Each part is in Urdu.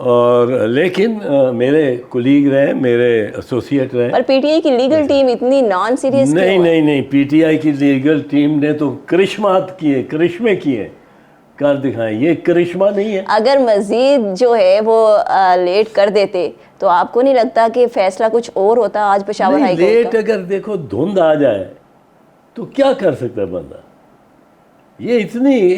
اور لیکن میرے کولیگ رہے, میرے ایسوسیٹ رہے. پر پی ٹی آئی کی لیگل ٹیم اتنی نان سیریس نہیں, پی ٹی آئی کی لیگل ٹیم نے تو کرشمے کیے, کر دکھائیں. یہ کرشمہ نہیں ہے. اگر مزید جو ہے وہ لیٹ کر دیتے تو آپ کو نہیں لگتا کہ فیصلہ کچھ اور ہوتا آج پشاور ہائی کورٹ لیٹ اگر دیکھو دھند آ جائے تو کیا کر سکتا ہے بندہ. یہ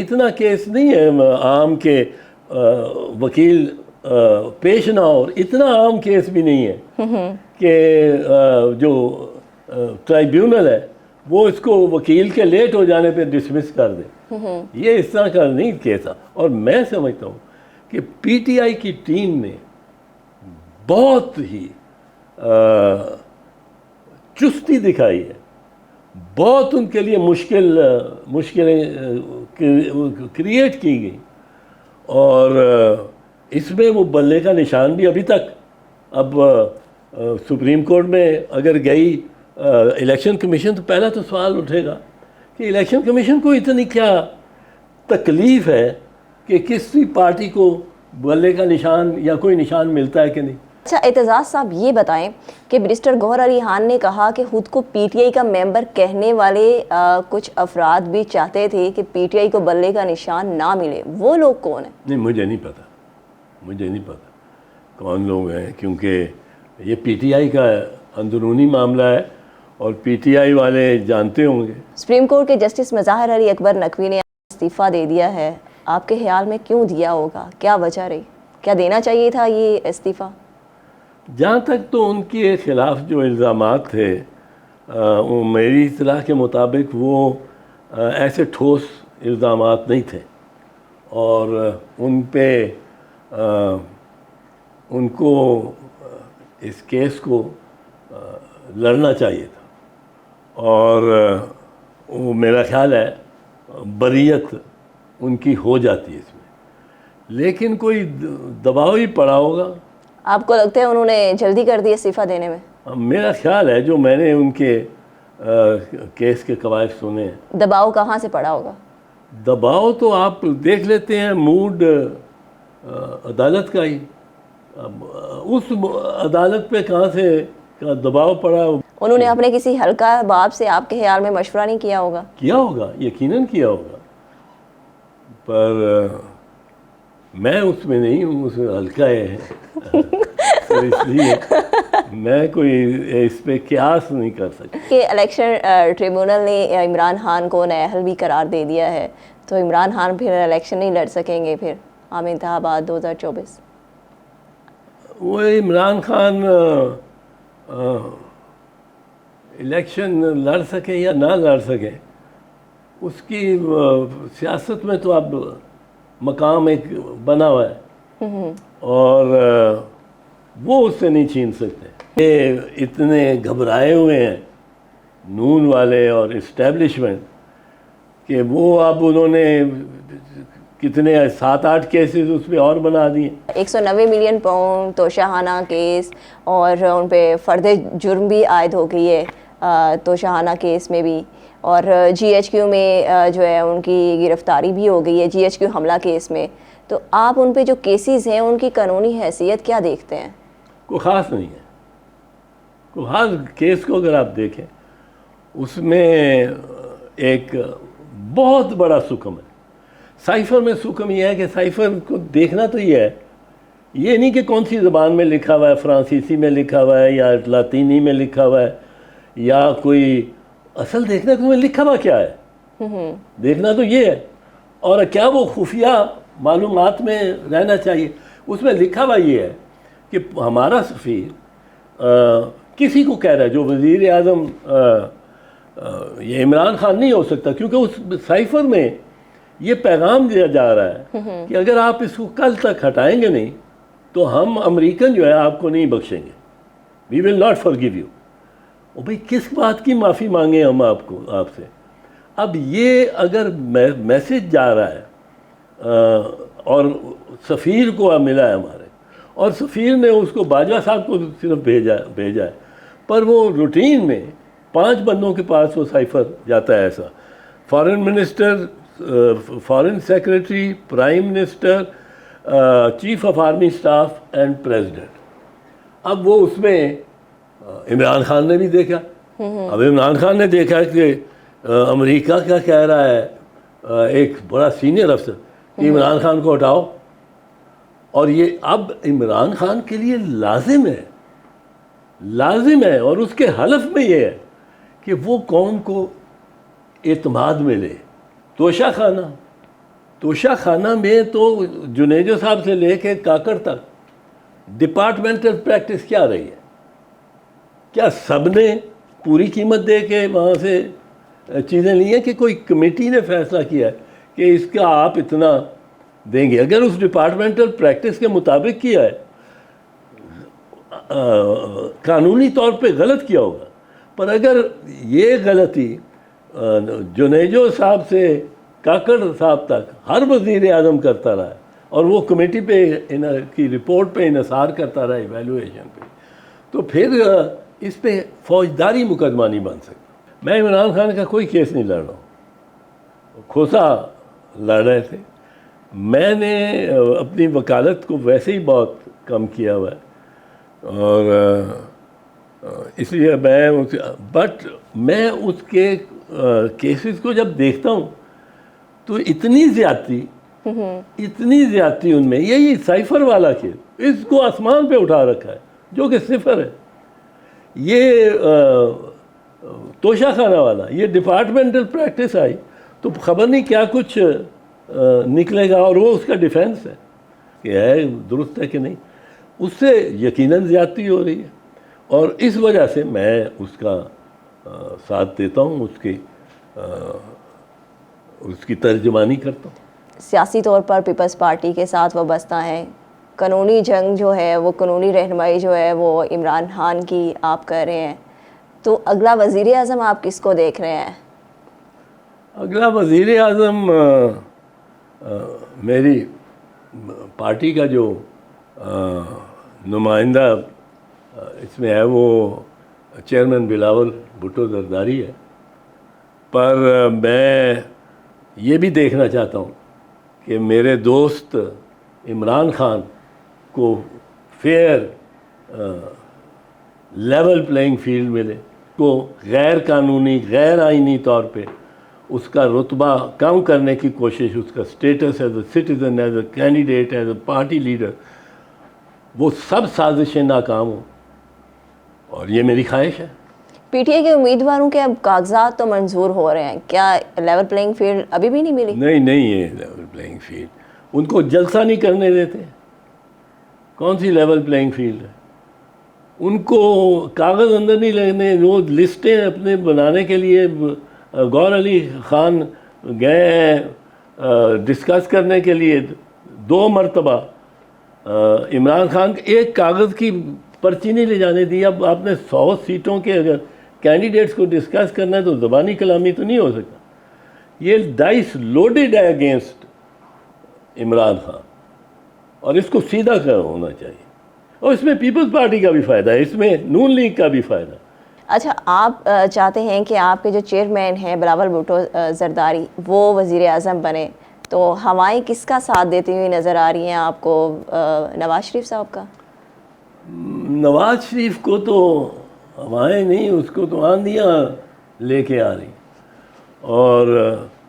اتنا کیس نہیں ہے عام کے وکیل پیش نہ ہو, اتنا عام کیس بھی نہیں ہے کہ جو ٹرائیبیونل ہے وہ اس کو وکیل کے لیٹ ہو جانے پہ ڈسمس کر دے. یہ اس طرح کا نہیں کیس. اور میں سمجھتا ہوں کہ پی ٹی آئی کی ٹیم نے بہت ہی چستی دکھائی ہے, بہت ان کے لیے مشکلیں کریٹ کی گئی, اور اس میں وہ بلے کا نشان بھی ابھی تک. اب سپریم کورٹ میں اگر گئی الیکشن کمیشن تو پہلا تو سوال اٹھے گا کہ الیکشن کمیشن کو اتنی کیا تکلیف ہے کہ کسی پارٹی کو بلے کا نشان یا کوئی نشان ملتا ہے کہ نہیں. اچھا اعتزاز صاحب یہ بتائیں کہ بیرسٹر گوہر علی خان نے کہا کہ خود کو پی ٹی آئی کا ممبر کہنے والے کچھ افراد بھی چاہتے تھے کہ پی ٹی آئی کو بلے کا نشان نہ ملے. وہ لوگ کون ہیں؟ نہیں, مجھے نہیں پتا کون لوگ ہیں, کیونکہ یہ پی ٹی آئی کا اندرونی معاملہ ہے اور پی ٹی آئی والے جانتے ہوں گے. سپریم کورٹ کے جسٹس مظاہر علی اکبر نقوی نے استعفیٰ دے دیا ہے. آپ کے خیال میں کیوں دیا ہوگا, کیا وجہ رہی, کیا دینا چاہیے تھا یہ استعفیٰ؟ جہاں تک تو ان کے خلاف جو الزامات تھے میری اطلاع کے مطابق وہ ایسے ٹھوس الزامات نہیں تھے, اور ان پہ ان کو اس کیس کو لڑنا چاہیے تھا, اور وہ میرا خیال ہے بریت ان کی ہو جاتی ہے اس میں, لیکن کوئی دباؤ ہی پڑا ہوگا. آپ کو لگتا ہے انہوں نے جلدی کر دی استعفیٰ دینے میں؟ میرا خیال ہے جو میں نے ان کے کیس کے قواعد سنے ہیں. دباؤ کہاں سے پڑا ہوگا؟ دباؤ تو آپ دیکھ لیتے ہیں موڈ عدالت کا ہی. اب اس عدالت پہ کہاں سے دباؤ پڑا. انہوں نے اپنے کسی حلقہ باب سے آپ کے خیال میں مشورہ نہیں کیا ہوگا؟ کیا ہوگا, یقیناً کیا ہوگا, پر میں اس میں نہیں ہوں, اس میں حلقہ ہے تو اس لیے میں کوئی اس پہ قیاس نہیں کر سکتا. کہ الیکشن ٹریبونل نے عمران خان کو نااہل بھی قرار دے دیا ہے, تو عمران خان پھر الیکشن نہیں لڑ سکیں گے پھر عام انتخابات 2024؟ وہ عمران خان الیکشن لڑ سکے یا نہ لڑ سکے, اس کی سیاست میں تو اب مقام ایک بنا ہوا ہے, اور وہ اس سے نہیں چھین سکتے. یہ اتنے گھبرائے ہوئے ہیں نون والے اور اسٹیبلشمنٹ کہ وہ اب انہوں نے کتنے 7-8 کیسز اس پہ اور بنا دیے. 190 ملین پاؤنڈ توشہانہ کیس, اور ان پہ فرد جرم بھی عائد ہو گئی ہے توشہانہ کیس میں بھی, اور جی ایچ کیو میں جو ہے ان کی گرفتاری بھی ہو گئی ہے جی ایچ کیو حملہ کیس میں. تو آپ ان پہ جو کیسز ہیں ان کی قانونی حیثیت کیا دیکھتے ہیں؟ کوئی خاص نہیں ہے. کوئی ہر کیس کو اگر آپ دیکھیں اس میں ایک بہت بڑا سکم ہے. سائفر میں سکم یہ ہے کہ سائفر کو دیکھنا تو یہ نہیں کہ کون سی زبان میں لکھا ہوا ہے, فرانسیسی میں لکھا ہوا ہے یا لاطینی میں لکھا ہوا ہے, یا کوئی اصل دیکھنا کہ لکھا ہوا کیا ہے, دیکھنا تو یہ ہے. اور کیا وہ خفیہ معلومات میں رہنا چاہیے. اس میں لکھا ہوا یہ ہے کہ ہمارا سفیر کسی کو کہہ رہا ہے, جو وزیر اعظم یہ عمران خان نہیں ہو سکتا, کیونکہ اس سائفر میں یہ پیغام دیا جا رہا ہے کہ اگر آپ اس کو کل تک ہٹائیں گے نہیں تو ہم امریکن جو ہے آپ کو نہیں بخشیں گے, وی ول ناٹ فارگیو یو. او بھائی کس بات کی معافی مانگیں ہم آپ سے. اب یہ اگر میسج جا رہا ہے اور سفیر کو ملا ہے ہمارے, اور سفیر نے اس کو باجوہ صاحب کو صرف بھیجا ہے, پر وہ روٹین میں 5 بندوں کے پاس وہ سائفر جاتا ہے ایسا. Foreign minister, foreign secretary, prime minister, chief of army staff and president. اب وہ اس میں عمران خان نے بھی دیکھا. اب عمران خان نے دیکھا کہ امریکہ کیا کہہ رہا ہے ایک بڑا سینئر افسر کہ عمران خان کو ہٹاؤ, اور یہ اب عمران خان کے لیے لازم ہے اور اس کے حلف میں یہ ہے کہ وہ قوم کو اعتماد ملے. توشہ خانہ میں تو جنیجو صاحب سے لے کے کاکڑ تک ڈپارٹمنٹل پریکٹس کیا رہی ہے؟ کیا سب نے پوری قیمت دے کے وہاں سے چیزیں لی ہیں کہ کوئی کمیٹی نے فیصلہ کیا ہے کہ اس کا آپ اتنا دیں گے؟ اگر اس ڈپارٹمنٹل پریکٹس کے مطابق کیا ہے, قانونی طور پہ غلط کیا ہوگا, پر اگر یہ غلطی جنیجو صاحب سے کاکڑ صاحب تک ہر وزیر اعظم کرتا رہا ہے اور وہ کمیٹی پہ کی رپورٹ پہ انحصار کرتا رہا ایویلویشن پہ, تو پھر اس پہ فوجداری مقدمہ نہیں بن سکتا. میں عمران خان کا کوئی کیس نہیں لڑ رہا ہوں, کھوسا لڑ رہے تھے. میں نے اپنی وکالت کو ویسے ہی بہت کم کیا ہوا ہے, اور اس لیے میں اس کے کیسز کو جب دیکھتا ہوں تو اتنی زیادتی ان میں. یہی سائفر والا کیس, اس کو آسمان پہ اٹھا رکھا ہے جو کہ صفر ہے. یہ توشہ خانہ والا, یہ ڈپارٹمنٹل پریکٹس آئی تو خبر نہیں کیا کچھ نکلے گا, اور وہ اس کا ڈیفینس ہے کہ ہے درست ہے کہ نہیں. اس سے یقیناً زیادتی ہو رہی ہے, اور اس وجہ سے میں اس کا ساتھ دیتا ہوں, اس کی ترجمانی کرتا ہوں. سیاسی طور پر پیپلز پارٹی کے ساتھ وابستہ ہیں, قانونی جنگ جو ہے وہ قانونی رہنمائی جو ہے وہ عمران خان کی آپ کر رہے ہیں, تو اگلا وزیر اعظم آپ کس کو دیکھ رہے ہیں؟ اگلا وزیر اعظم میری پارٹی کا جو نمائندہ اس میں ہے وہ چیئرمین بلاول بھٹو زرداری ہے, پر میں یہ بھی دیکھنا چاہتا ہوں کہ میرے دوست عمران خان کو فیئر لیول پلینگ فیلڈ ملے, کو غیر قانونی غیر آئینی طور پہ اس کا رتبہ کم کرنے کی کوشش, اس کا status as a citizen, as a candidate, as a party leader, وہ سب سازشیں ناکام ہوں, اور یہ میری خواہش ہے. پی ٹی آئی کے امیدواروں کے اب کاغذات تو منظور ہو رہے ہیں, کیا لیول پلینگ فیلڈ ابھی بھی نہیں ملی؟ نہیں یہ لیول پلینگ فیلڈ, ان کو جلسہ نہیں کرنے دیتے. کون سی لیول پلینگ فیلڈ ہے؟ ان کو کاغذ اندر نہیں لگنے. وہ لسٹیں اپنے بنانے کے لیے گور علی خان گئے ہیں ڈسکس کرنے کے لیے 2 مرتبہ. عمران خان ایک کاغذ کی پرچی نہیں لے جانے دی. اب آپ نے 100 سیٹوں کے اگر کینڈیڈیٹس کو ڈسکس کرنا ہے تو زبانی کلامی تو نہیں ہو سکتا. یہ ڈائس لوڈڈ ہے اگینسٹ عمران خان, اور اس کو سیدھا ہونا چاہیے, اور اس میں پیپلز پارٹی کا بھی فائدہ ہے, اس میں نون لیگ کا بھی فائدہ ہے. اچھا, آپ چاہتے ہیں کہ آپ کے جو چیئرمین ہیں بلاول بھٹو زرداری وہ وزیر اعظم بنے, تو ہوائیں کس کا ساتھ دیتی ہوئی نظر آ رہی ہیں آپ کو؟ نواز شریف صاحب کا؟ نواز شریف کو تو ہوائیں نہیں, اس کو تو آندیاں لے کے آ رہی, اور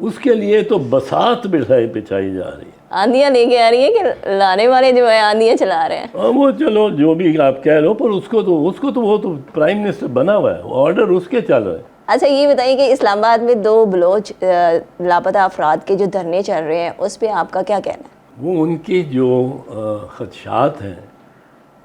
اس کے لیے تو بساط بچھائی جا رہی ہے. آندیاں لے کے آ رہی ہیں کہ لانے والے جو ہے آندیاں چلا رہے ہیں؟ وہ چلو جو بھی آپ کہہ لو, پر اس کو تو وہ تو پرائم منسٹر بنا ہوا ہے, آرڈر اس کے چل رہے ہیں. اچھا, یہ بتائیے کہ اسلام آباد میں 2 بلوچ لاپتہ افراد کے جو دھرنے چل رہے ہیں اس پہ آپ کا کیا کہنا ہے؟ وہ ان کی جو خدشات ہیں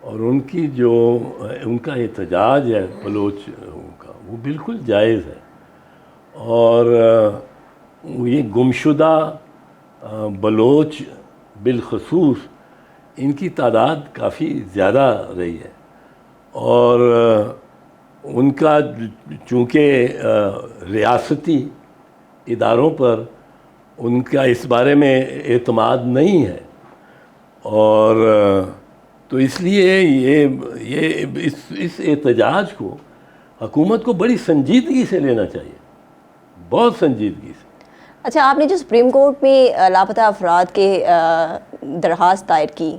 اور ان کا احتجاج ہے بلوچ کا, وہ بالکل جائز ہے, اور یہ گمشدہ بلوچ بالخصوص ان کی تعداد کافی زیادہ رہی ہے, اور ان کا چونکہ ریاستی اداروں پر ان کا اس بارے میں اعتماد نہیں ہے, اور تو اس لیے یہ اس احتجاج کو حکومت کو بڑی سنجیدگی سے لینا چاہیے, بہت سنجیدگی سے. اچھا، آپ نے جو سپریم کورٹ میں لاپتہ افراد کے درخواست دائر کی،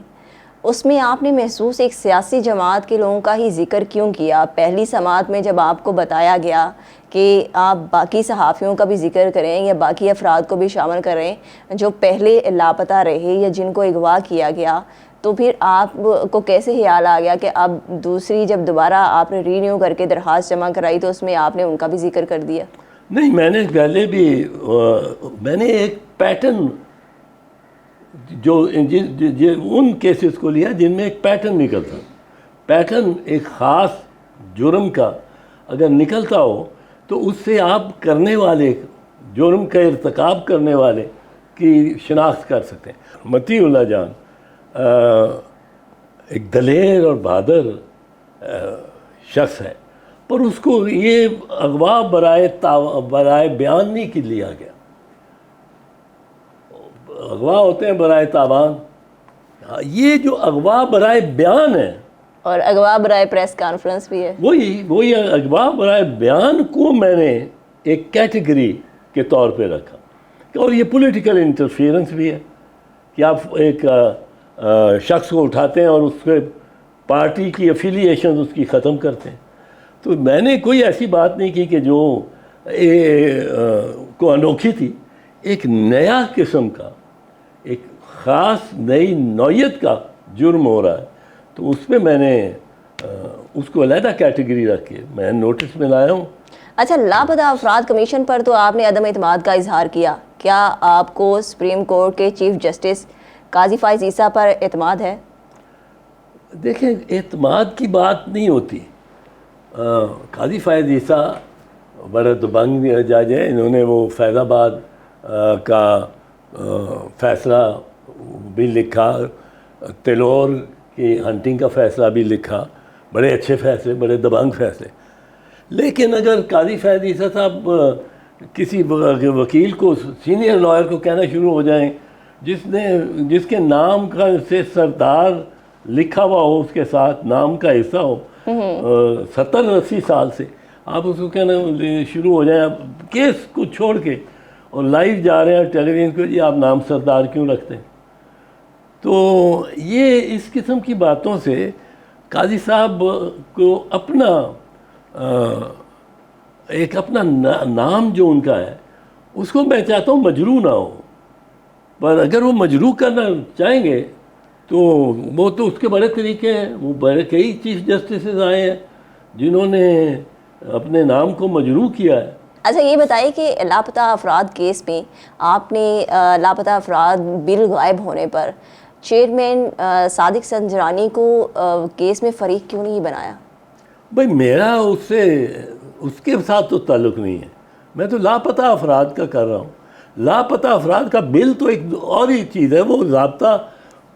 اس میں آپ نے محسوس ایک سیاسی جماعت کے لوگوں کا ہی ذکر کیوں کیا؟ پہلی سماعت میں جب آپ کو بتایا گیا کہ آپ باقی صحافیوں کا بھی ذکر کریں یا باقی افراد کو بھی شامل کریں جو پہلے لاپتہ رہے یا جن کو اغوا کیا گیا، تو پھر آپ کو کیسے خیال آ گیا کہ اب دوسری جب دوبارہ آپ نے رینیو کر کے درخواست جمع کرائی تو اس میں آپ نے ان کا بھی ذکر کر دیا؟ نہیں، میں نے پہلے بھی میں نے ایک پیٹرن جو ان کیسز کو لیا جن میں ایک پیٹرن نکلتا، پیٹرن ایک خاص جرم کا اگر نکلتا ہو تو اس سے آپ کرنے والے جرم کا ارتکاب کرنے والے کی شناخت کر سکتے ہیں۔ مطیع اللہ جان ایک دلیر اور بہادر شخص ہے، پر اس کو یہ اغوا برائے بیان نہیں کی لیا گیا۔ اغوا ہوتے ہیں برائے تاوان، یہ جو اغوا برائے بیان ہے اور اغوا برائے پریس کانفرنس بھی ہے، وہی اغوا برائے بیان کو میں نے ایک کیٹیگری کے طور پہ رکھا، اور یہ پولیٹیکل انٹرفیئرنس بھی ہے کہ آپ ایک شخص کو اٹھاتے ہیں اور اس پہ پارٹی کی افیلیشن اس کی ختم کرتے ہیں۔ تو میں نے کوئی ایسی بات نہیں کی کہ جو کو انوکھی تھی، ایک نیا قسم کا ایک خاص نئی نوعیت کا جرم ہو رہا ہے، تو اس پہ میں نے اس کو علیحدہ کیٹیگری رکھ کے میں نوٹس میں لایا ہوں۔ اچھا، لاپتہ افراد کمیشن پر تو آپ نے عدم اعتماد کا اظہار کیا، کیا آپ کو سپریم کورٹ کے چیف جسٹس قاضی فائز عیسیٰ پر اعتماد ہے؟ دیکھیں، اعتماد کی بات نہیں ہوتی۔ قاضی فائز عیسیٰ بڑے دبنگ جج ہیں، انہوں نے وہ فیض آباد کا فیصلہ بھی لکھا، تلور کی ہنٹنگ کا فیصلہ بھی لکھا، بڑے اچھے فیصلے، بڑے دبنگ فیصلے۔ لیکن اگر قاضی فائز عیسیٰ صاحب کسی وکیل کو، سینئر لائر کو کہنا شروع ہو جائیں جس کے نام کا سے سردار لکھا ہوا ہو، اس کے ساتھ نام کا حصہ ہو، 70-80 سال سے، آپ اس کو کہنا شروع ہو جائیں، آپ کیس کو چھوڑ کے اور لائیو جا رہے ہیں ٹیلی ویژن کو، جی آپ نام سردار کیوں رکھتے ہیں؟ تو یہ اس قسم کی باتوں سے قاضی صاحب کو اپنا ایک اپنا نام جو ان کا ہے اس کو میں چاہتا ہوں مجروح نہ ہو، پر اگر وہ مجروح کرنا چاہیں گے تو وہ تو اس کے بڑے طریقے ہیں، وہ بڑے کئی چیف جسٹسز آئے ہیں جنہوں نے اپنے نام کو مجروح کیا ہے۔ اچھا، یہ بتائیے کہ لاپتہ افراد کیس میں آپ نے لاپتہ افراد بل غائب ہونے پر چیئرمین صادق سنجرانی کو کیس میں فریق کیوں نہیں بنایا؟ بھائی میرا اس کے ساتھ تو تعلق نہیں ہے، میں تو لاپتہ افراد کا کر رہا ہوں۔ لاپتہ افراد کا بل تو ایک اور ہی چیز ہے، وہ ضابطہ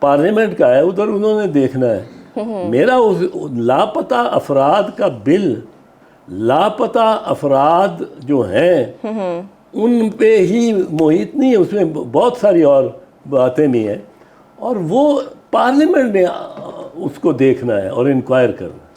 پارلیمنٹ کا ہے، ادھر انہوں نے دیکھنا ہے۔ میرا لاپتہ افراد کا بل، لاپتہ افراد جو ہیں ان پہ ہی محیط نہیں ہے، اس میں بہت ساری اور باتیں بھی ہیں، اور وہ پارلیمنٹ نے اس کو دیکھنا ہے اور انکوائر کرنا ہے۔